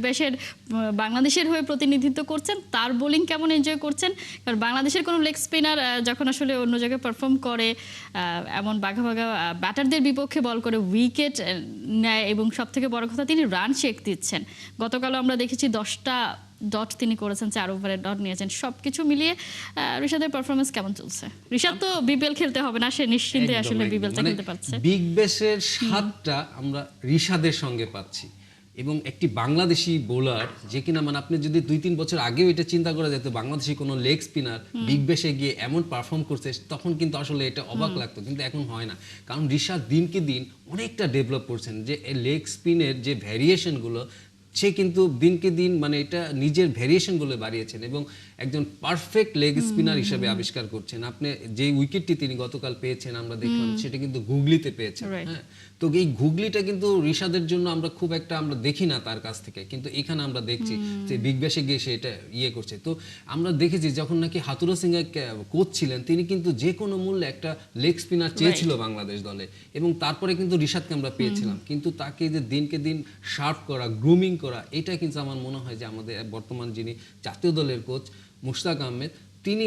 ব্যাশের বাংলাদেশের হয়ে প্রতিনিধিত্ব করছেন, তার বোলিং কেমন এনজয় করছেন? কারণ বাংলাদেশের কোনো লেগ স্পিনার যখন আসলে অন্য জায়গায় পারফর্ম করে, এমন বাঘা বাঘা ব্যাটারদের বিপক্ষে বল করে উইকেট নেয়, এবং সবথেকে বড় কথা তিনি রান শেক দিচ্ছেন। গতকালও আমরা দেখেছি 10টা ডট তিনি করেছেন, 4 ওভারে ডট নিয়েছেন। সবকিছু মিলিয়ে ঋষাদের পারফরমেন্স কেমন চলছে? ঋষাদ তো বিপিএল খেলতে হবে না, সে নিশ্চিন্তে আসলে বিপিএলটা খেলতে পারছে। বিগ ব্যাশের স্বাদটা আমরা ঋষাদের সঙ্গে পাচ্ছি, এবং একটি বাংলাদেশি বোলার যে কিনা মানে আপনি যদি 2-3 বছর আগেও এটা চিন্তা করা যেত বাংলাদেশি কোনো লেগ স্পিনার বিগ ব্যাশে গিয়ে এমন পারফর্ম করছে, তখন কিন্তু আসলে এটা অবাক লাগতো, কিন্তু এখন হয় না। কারণ ঋষাদ দিনকে দিন অনেকটা ডেভেলপ করছেন, যে লেগ স্পিনের যে ভ্যারিয়েশনগুলো সে কিন্তু দিনকে দিন মানে এটা নিজের ভ্যারিয়েশনগুলো বাড়িয়েছেন এবং একজন পারফেক্ট লেগ স্পিনার হিসেবে আবিষ্কার করছেন। আপনি যে উইকেটটি তিনি গতকাল পেয়েছেন আমরা দেখলাম, সেটা কিন্তু গুগলিতে পেয়েছেন। হ্যাঁ, তো এই গুগলিটা কিন্তু ঋষাদের জন্য আমরা খুব একটা আমরা দেখি না তার কাছ থেকে, কিন্তু এখানে আমরা দেখছি যে বিগ ব্যাশে গিয়ে সে এটা করছে। তো আমরা দেখেছি যখন নাকি হাতুরা সিং কোচ ছিলেন, তিনি কিন্তু যে কোনো মূল্যে একটা লেগ স্পিনার চেয়েছিল বাংলাদেশ দলে, এবং তারপরে কিন্তু ঋষাদকে আমরা পেয়েছিলাম। কিন্তু তাকে যে দিনকে দিন শার্প করা, গ্রুমিং করা, এটা কিন্তু আমার মনে হয় যে আমাদের বর্তমান যিনি জাতীয় দলের কোচ মুশতাক আহমেদ, তিনি